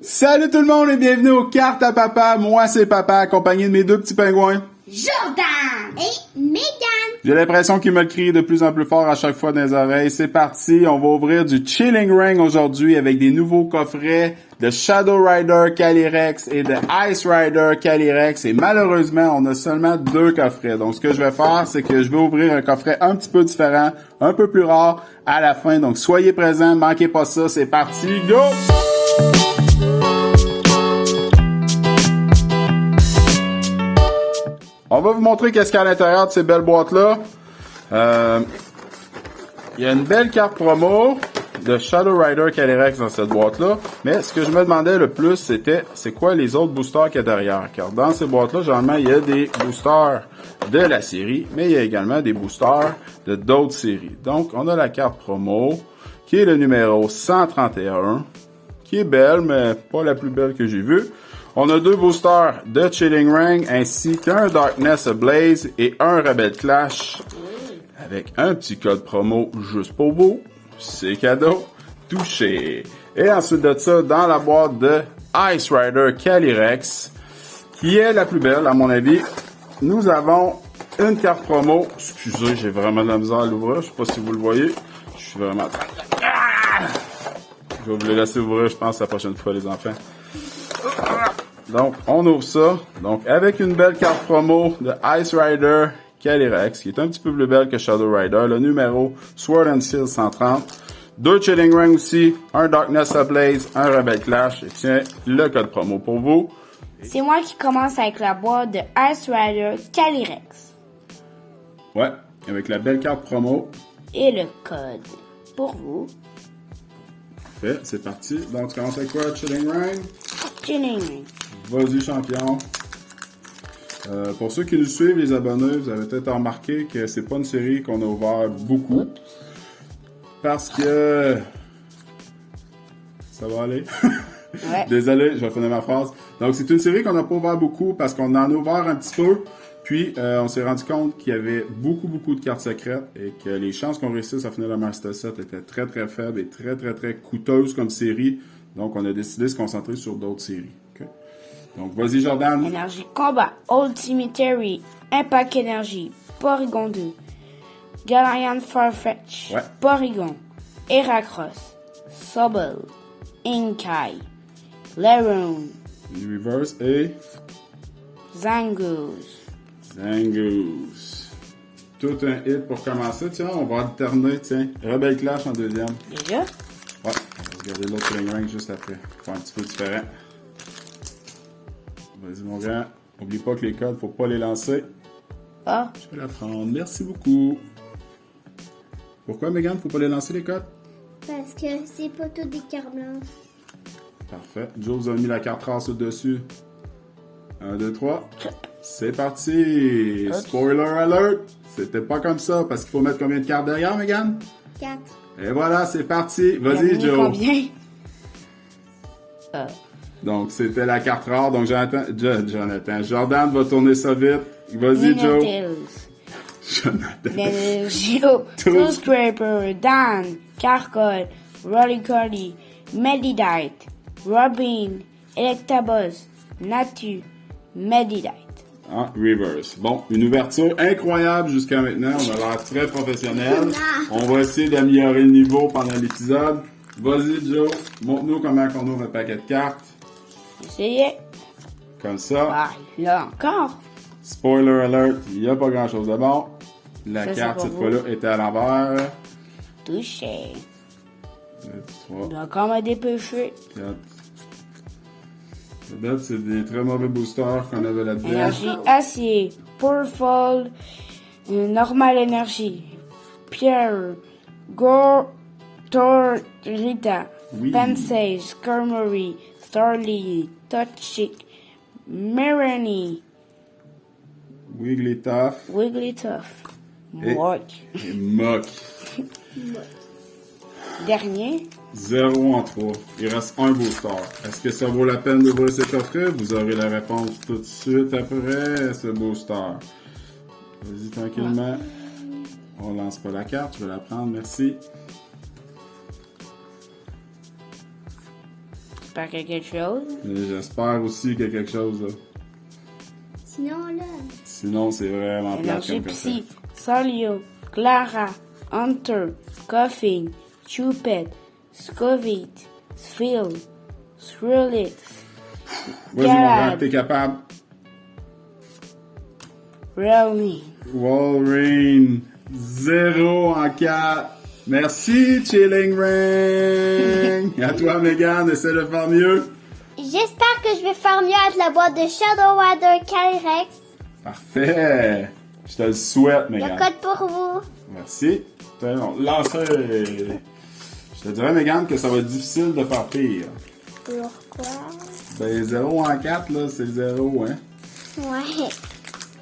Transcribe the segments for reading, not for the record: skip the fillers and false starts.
Salut tout le monde et bienvenue aux cartes à papa. Moi c'est papa accompagné de mes deux petits pingouins. Jordan et Megan. J'ai l'impression qu'ils me le crient de plus en plus fort à chaque fois dans les oreilles. C'est parti, on va ouvrir du Chilling Ring aujourd'hui avec des nouveaux coffrets de Shadow Rider Calyrex et de Ice Rider Calyrex. Et malheureusement, on a seulement deux coffrets. Donc ce que je vais faire, c'est que je vais ouvrir un coffret un petit peu différent, un peu plus rare à la fin. Donc soyez présents, manquez pas ça, c'est parti, go! On va vous montrer qu'est-ce qu'il y a à l'intérieur de ces belles boîtes-là. Il y a une belle carte promo de Shadow Rider Calyrex dans cette boîte-là. Mais ce que je me demandais le plus, c'était c'est quoi les autres boosters qu'il y a derrière. Car dans ces boîtes-là, généralement, il y a des boosters de la série, mais il y a également des boosters de d'autres séries. Donc, on a la carte promo, qui est le numéro 131, qui est belle, mais pas la plus belle que j'ai vue. On a deux boosters de Chilling Ring ainsi qu'un Darkness Ablaze et un Rebel Clash avec un petit code promo juste pour vous. C'est cadeau. Touché. Et ensuite de ça, dans la boîte de Ice Rider Calyrex, qui est la plus belle à mon avis, nous avons une carte promo. Excusez, j'ai vraiment de la misère à l'ouvrir. Je sais pas si vous le voyez. Je suis vraiment... Je vais vous le laisser ouvrir, je pense, la prochaine fois, les enfants. Donc, on ouvre ça. Donc, avec une belle carte promo de Ice Rider Calyrex, qui est un petit peu plus belle que Shadow Rider. Le numéro Sword and Shield 130. Deux Chilling Ring aussi. Un Darkness Ablaze, un Rebel Clash. Et tiens, le code promo pour vous. C'est moi qui commence avec la boîte de Ice Rider Calyrex. Ouais, avec la belle carte promo. Et le code pour vous. Parfait, c'est parti. Donc, tu commences avec quoi, Chilling Ring? Chilling Ring. Vas-y, champion. Pour ceux qui nous suivent, les abonnés, vous avez peut-être remarqué que c'est pas une série qu'on a ouvert beaucoup. Parce que... Ça va aller? Ouais. Désolé, je vais finir ma phrase. Donc, c'est une série qu'on n'a pas ouvert beaucoup parce qu'on en a ouvert un petit peu. Puis, on s'est rendu compte qu'il y avait beaucoup de cartes secrètes et que les chances qu'on réussisse à finir le Master Set étaient très faibles et très coûteuses comme série. Donc, on a décidé de se concentrer sur d'autres séries. Okay? Donc, vas-y, Jordan. Énergie Combat, Old Cemetery, Impact Energy, Porygon 2, Galarian Farfetch, Ouais. Porygon, Heracross, Sobble, Inkai, Leron, Reverse et Zangoose. Zangoose. Tout un hit pour commencer. Tiens, on va alterner, tiens. Rebel Clash en deuxième. Déjà? Ouais, on va regarder l'autre Chilling Ring juste après. Faire un petit peu différent. Vas-y, mon grand. N'oublie pas que les codes, faut pas les lancer. Ah, Je vais la prendre. Merci beaucoup. Pourquoi, Megan, faut pas les lancer, les codes? Parce que c'est pas tout des cartes blanches. Parfait. Joe vous a mis la carte race au-dessus. 1, 2, 3. C'est parti! Spoiler alert! C'était pas comme ça, parce qu'il faut mettre combien de cartes derrière, Megan? 4. Et voilà, c'est parti! Vas-y, Joe! Combien? Donc, c'était la carte rare. Donc, Jordan va tourner ça vite. Vas-y, Joe! Jonathan. Nenegio, True Scraper, Dan, Carcol, Rollicoli, Medidite, Robin, Electabuzz, Natu, Medidite. Ah, reverse. Bon, une ouverture incroyable jusqu'à maintenant. On a l'air très professionnel. On va essayer d'améliorer le niveau pendant l'épisode. Vas-y, Joe. Montre-nous comment on ouvre un paquet de cartes. Essayez. Comme ça. Ah, là encore. Spoiler alert, il n'y a pas grand-chose de bon. La Ça, carte, c'est cette pour vous. fois-là, était à l'envers. Touché. 2, 3, Il a encore me dépêché. 4. C'est bête, c'est des très mauvais boosters qu'on avait là-dedans. Énergie acier, Powerful, Normal énergie, Pierre, Gore, Torrita, Oui. Pansage, Skarmory, Starly, Toxic, Mirani, Wigglytuff Wigglytuff, Et- Mok. et Mok. Dernier, 0 en 3. Il reste un booster. Est-ce que ça vaut la peine d'ouvrir ce coffret? Vous aurez la réponse tout de suite après ce booster. Vas-y tranquillement. On lance pas la carte, je vais la prendre, merci. J'espère qu'il y a quelque chose. J'espère aussi qu'il y a quelque chose, là. Sinon, là, Sinon, c'est vraiment plate Énergie comme café. Psy, Solio, Clara, Hunter, Coughing, Choupette, Scovit, Phil, Skrillex, Vas-y, mon Garage. gars, t'es capable. Brownie. Wolverine, 0 en 4. Merci, Chilling Ring. À toi, Megan, essaie de faire mieux. j'espère que je vais faire mieux avec la boîte de Shadow Rider Calyrex. Parfait. Je te le souhaite, Le Megan. code pour vous. Merci. Lancez. Je te dirais, Megan, que ça va être difficile de faire pire. Pourquoi? Ben, 0 en 4, là, c'est 0, hein. Ouais.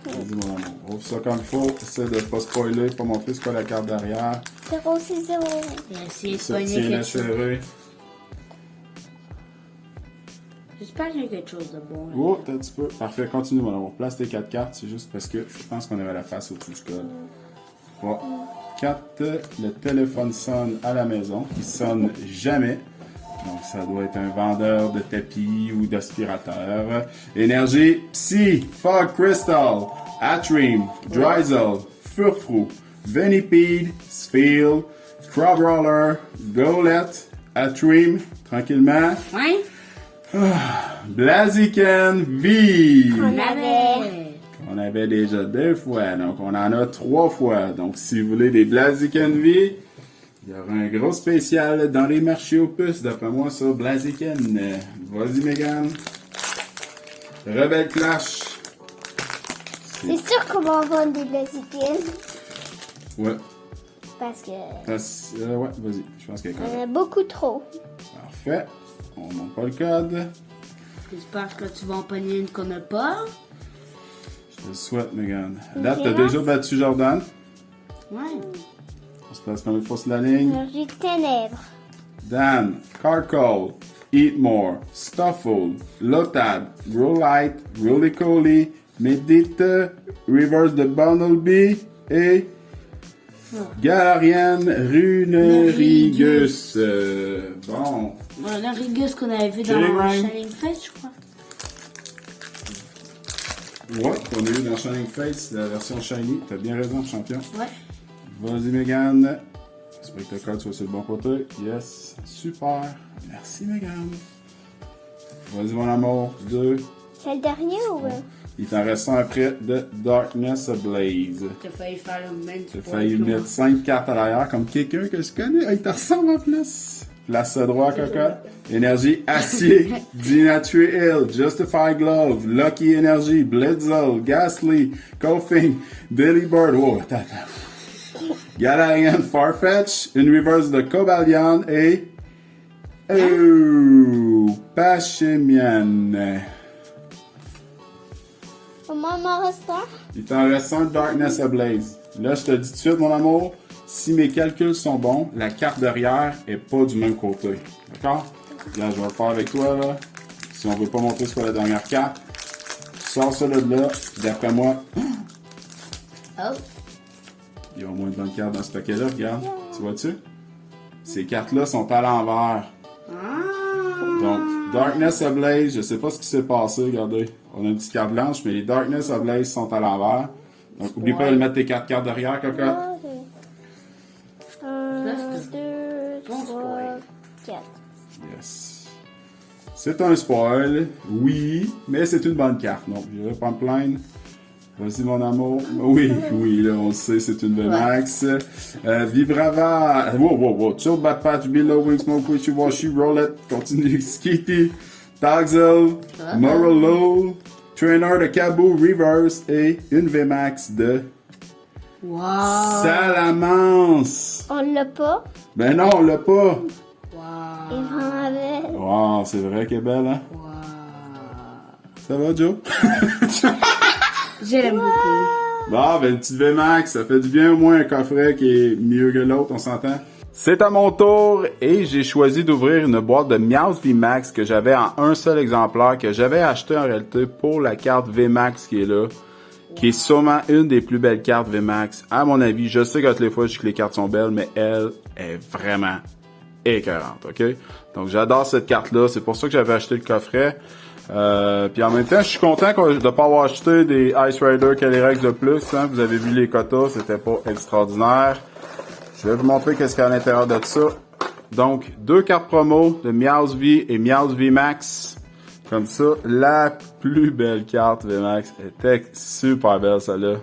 Vas-y, mon amour. Ouvre ça comme il faut. Essaie de pas spoiler, pas montrer ce qu'est la carte derrière. 0, c'est 0. Merci de Ça pogner tient quelque chose. serré. J'espère qu'il y a quelque chose de bon. là. Oh, un petit peu. Parfait, continue, mon amour. Place tes 4 cartes, c'est juste parce que je pense qu'on avait la face au-dessus du code. 3, 4. Le téléphone sonne à la maison. Il sonne jamais. Donc, ça doit être un vendeur de tapis ou d'aspirateur. Énergie, Psy, Fog Crystal, Atream, Dryzel, Furfrou, Venipede, Spheal, Crabrawler, Golett, Atream, tranquillement. Ouais? Blaziken V. On avait. On avait déjà 2 fois, donc on en a 3 fois. Donc si vous voulez des Blaziken V, il y aura un gros spécial dans les marchés aux puces, d'après moi, sur Blaziken. Vas-y, Megan. Rebelle Clash. C'est sûr qu'on va en vendre des Blaziken. Ouais. Parce que Ouais, vas-y. Je pense qu'il y a on correct. a beaucoup trop. Parfait. On monte pas le code. J'espère que tu vas en pogner une qu'on n'a pas. Je te le souhaite, Megan. Là, t'as déjà battu Jordan. Ouais. On se place comme il faut sur la ligne. Énergie ténèbres. Dan, Carcol, Eatmore, Stuffle, Lotad, Growlite, Roly-Coly, Medita, Reverse de Bumblebee et Galarian Runerigus. Bon, Voilà, le Rigus qu'on avait vu dans Shining Ring. Shining Face, je crois. ouais, qu'on a eu dans Shining Face, la version Shiny. T'as bien raison, champion. Ouais. Vas-y, Megan. J'espère que ta carte soit sur le bon côté. Yes, super. Merci, Megan. Vas-y, mon amour. 2. C'est le dernier ou Il t'en reste un après de Darkness Ablaze. T'as failli faire le même T'as failli mettre 5 cartes à l'arrière comme quelqu'un que je connais. Ah, il te ressemble en plus. Place ça droit, cocotte. Énergie Acier, Dinatri Hill, Justified Glove, Lucky Energy, Bledsoe, Ghastly, Coughing, Daily Bird. Oh, attends. Galarian Farfetch, une reverse de Cobalion et. Oh, Pachemian. au moins m'en reste un? Il t'en reste un Darkness Ablaze. Là, je te dis tout de suite, mon amour, si mes calculs sont bons, la carte derrière est pas du même côté. D'accord? Là, je vais le faire avec toi, là. Si on veut pas montrer ce qu'est la dernière carte, tu sors ça de là, d'après moi, Oh. il y a au moins une bonne carte dans ce paquet-là, regarde. Tu vois-tu? Ces cartes-là sont à l'envers. Donc, Darkness Ablaze, je sais pas ce qui s'est passé, regardez. On a une petite carte blanche, mais les Darkness Ablaze sont à l'envers. Donc, oublie pas de mettre tes 4 cartes derrière, cocotte. 1, Là, 2, bon 3, spoil. 4. Yes. C'est un spoil, oui, mais c'est une bonne carte. Donc, je vais pas me plaindre. Vas-y, mon amour. Oui, oui, là, on le sait, c'est une VMAX. Vibrava. Wow. Chill, Bad Patch, Below, Wing, Smoke, Wishy, Washy, Roulette, continue, Skitty, Tagzel, Morolo, Trainer de Cabo, Reverse et une VMAX de Wow. Salamence. On l'a pas. Ben non, on l'a pas. Wow. Et j'en avais. Wow, c'est vrai qu'elle est belle, hein? Wow. Ça va, Joe? Je l'aime beaucoup. Bon, ben, une petite VMAX, ça fait du bien au moins un coffret qui est mieux que l'autre, on s'entend? C'est à mon tour et j'ai choisi d'ouvrir une boîte de Meowth VMAX que j'avais en un seul exemplaire, que j'avais acheté en réalité pour la carte VMAX qui est là, qui est sûrement une des plus belles cartes VMAX. À mon avis, je sais que toutes les fois je dis que les cartes sont belles, mais elle est vraiment écœurante, ok? Donc, j'adore cette carte-là. C'est pour ça que j'avais acheté le coffret. Puis en même temps, je suis content de ne pas avoir acheté des Ice Rider Calyrex de plus. Hein. Vous avez vu les quotas, c'était pas extraordinaire. Je vais vous montrer qu'est-ce qu'il y a à l'intérieur de ça. Donc, 2 cartes promo de Meowth V et Meowth V Max. Comme ça, la plus belle carte V Max était super belle, celle-là.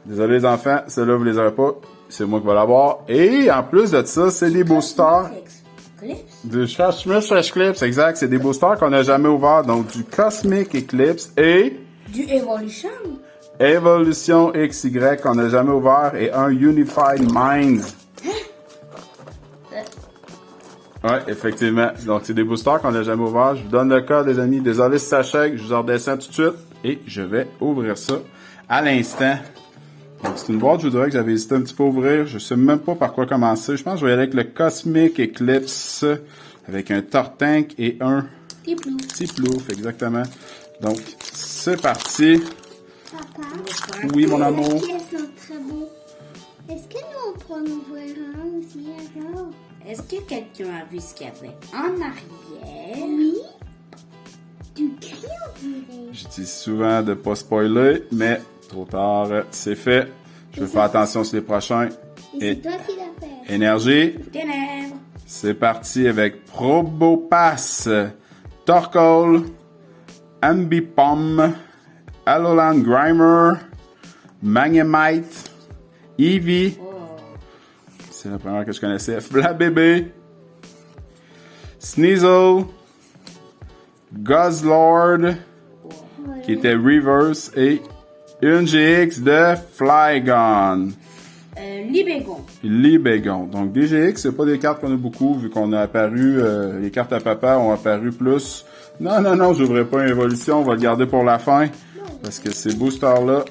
Désolé les enfants, celle-là vous les aurez pas. C'est moi qui vais l'avoir. Et en plus de ça, c'est des boosters. Du Cosmic Eclipse, exact. C'est des boosters qu'on n'a jamais ouverts. Donc, du Cosmic Eclipse et... Du Evolution. Evolution XY qu'on n'a jamais ouvert et un Unified Minds. Ouais, effectivement. Donc, c'est des boosters qu'on n'a jamais ouverts. Je vous donne le code, les amis. Désolé si ça chèque. Je vous en redescends tout de suite. Et je vais ouvrir ça à l'instant. Donc, c'est une boîte, je vous dirais que j'avais hésité un petit peu à ouvrir. Je sais même pas par quoi commencer. Je pense que je vais y aller avec le Cosmic Eclipse avec un Tortank et un petit plouf, exactement. Donc, c'est parti. Papa, Oui, mon amour. les pièces sont très beaux. Est-ce que nous, on pourra en ouvrir un aussi, alors? Est-ce que quelqu'un a vu ce qu'il y avait en arrière? Oui. Du gris, on dirait. Je dis souvent de pas spoiler, mais trop tard, c'est fait. Je vais faire attention sur les prochains. Et c'est toi qui l'as fait. Énergie. Ténèbres. C'est parti avec Probopass, Torkoal, Ambipom, Alolan Grimer, Magnemite, Eevee. C'est la première que je connaissais. Flabébé, Sneasel, Guzzlord, qui était Reverse, et une GX de Flygon. Libégon. Donc, DGX, c'est pas des cartes qu'on a beaucoup, vu qu'on a apparu, les cartes à papa ont apparu plus. Non, j'ouvrais pas une évolution, on va le garder pour la fin. Parce que ces boosters-là,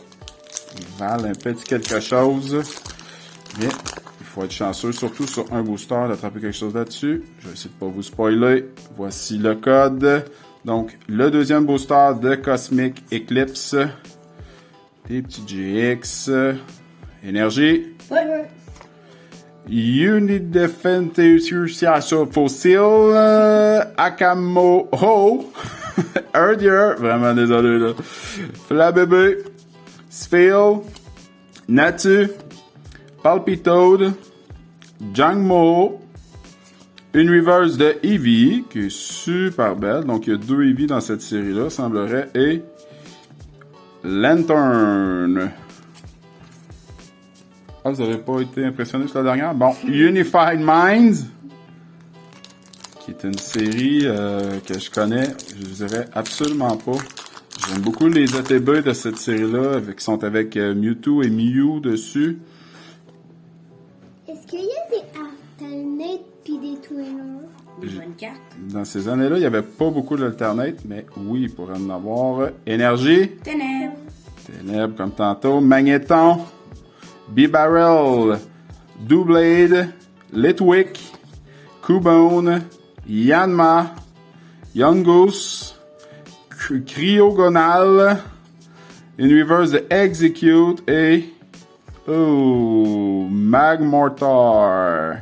ils valent un petit quelque chose. Mais, il faut être chanceux, surtout sur un booster, d'attraper quelque chose là-dessus. Je vais essayer de pas vous spoiler. Voici le code. Donc, le deuxième booster de Cosmic Eclipse. Des petits GX. Énergie. Unidefensiation Fossil. Akamo Ho. Herdier. Vraiment désolé, là. Flabébé. Sphéle. Natu. Palpitoad. Jangmo. Une reverse de Eevee, qui est super belle. Donc, il y a 2 Eevee dans cette série-là, semblerait. Et Lantern. Ah, vous n'avez pas été impressionné sur la dernière? Bon, Unified Minds, qui est une série que je connais, je dirais absolument pas. J'aime beaucoup les ATB de cette série-là, qui sont avec Mewtwo et Mew dessus. Est-ce qu'il y a des alternates puis des Twiners? Une bonne carte. Dans ces années-là, il n'y avait pas beaucoup d'alternates, mais oui, il pourrait en avoir. Énergie. Ténèbres. Ténèbres comme tantôt. Magnéton. Bibarel. Doublade. Litwick. Cubone. Yanma. Yungoos. Cryogonal. Une reverse de Execute et Magmortar,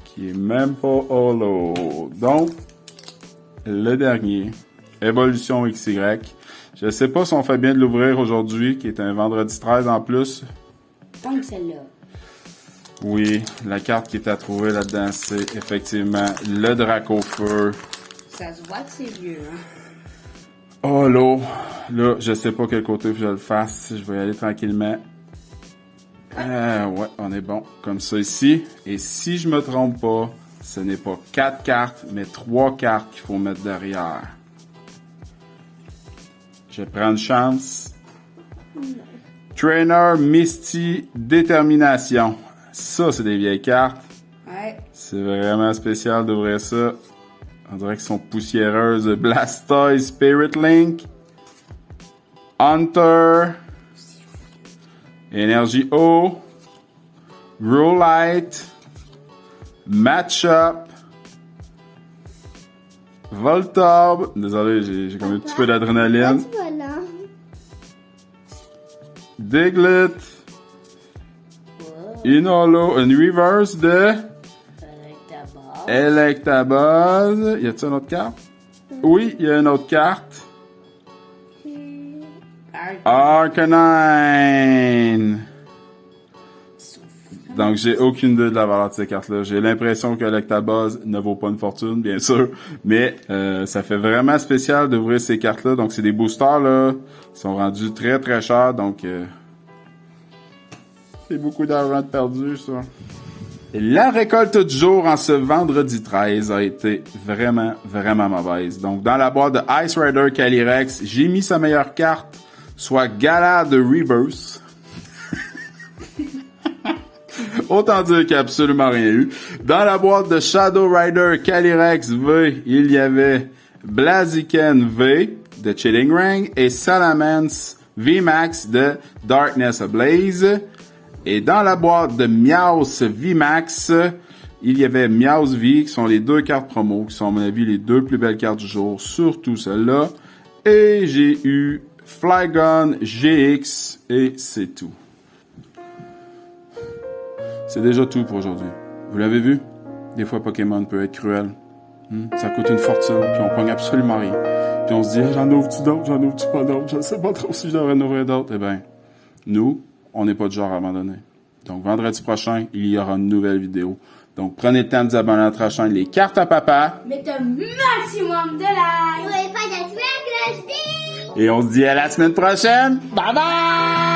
qui est même pas holo. Donc, le dernier, Evolution XY. Je sais pas si on fait bien de l'ouvrir aujourd'hui, qui est un vendredi 13 en plus. Tant que celle-là. Oui, la carte qui est à trouver là-dedans, c'est effectivement le Dracofeu. Ça se voit que c'est vieux, hein? Oh là, je sais pas quel côté je le fasse. Je vais y aller tranquillement. Ouais, on est bon. Comme ça ici. Et si je me trompe pas, ce n'est pas 4 cartes, mais 3 cartes qu'il faut mettre derrière. Je vais prendre chance. Trainer Misty Détermination. Ça, c'est des vieilles cartes. Ouais. C'est vraiment spécial d'ouvrir ça. On dirait qu'elles sont poussiéreuses. Blastoise Spirit Link. Hunter. Énergie O. Rowlite. Matchup. Voltorb. Désolé, j'ai comme un petit peu d'adrénaline. Voilà. Diglett. Inolo. Une reverse de... D'abord. Electabuzz. Y a-t-il une autre carte? Oui, il y a une autre carte. Arcanine. Donc, j'ai aucune idée de la valeur de ces cartes-là. J'ai l'impression que Electabuzz ne vaut pas une fortune, bien sûr. Mais ça fait vraiment spécial d'ouvrir ces cartes-là. Donc, c'est des boosters, là. Ils sont rendus très, très chers. Donc, c'est beaucoup d'argent perdu, ça. Et la récolte du jour en ce vendredi 13 a été vraiment, vraiment mauvaise. Donc, dans la boîte de Ice Rider Calyrex, j'ai mis sa meilleure carte, soit Gala de Reverse. Autant dire qu'il n'y a absolument rien eu. Dans la boîte de Shadow Rider Calyrex V, il y avait Blaziken V de Chilling Ring et Salamence VMAX de Darkness Ablaze. Et dans la boîte de Meowth VMAX, il y avait Meowth V, qui sont les deux cartes promo, qui sont à mon avis les deux plus belles cartes du jour, surtout celle-là. Et j'ai eu Flygon GX et c'est tout. C'est déjà tout pour aujourd'hui. Vous l'avez vu? Des fois, Pokémon peut être cruel. Ça coûte une fortune, puis on pogne absolument rien. Puis on se dit, j'en ouvre-tu d'autres, j'en ouvre-tu pas d'autres, je ne sais pas trop si je devrais en ouvrir d'autres. Eh bien, nous, on n'est pas du genre à abandonner. Donc, vendredi prochain, il y aura une nouvelle vidéo. Donc, prenez le temps de vous abonner à notre chaîne Les Cartes à Papa. Mettez un maximum de likes. N'oubliez pas d'activer la cloche. Et on se dit à la semaine prochaine. Bye bye!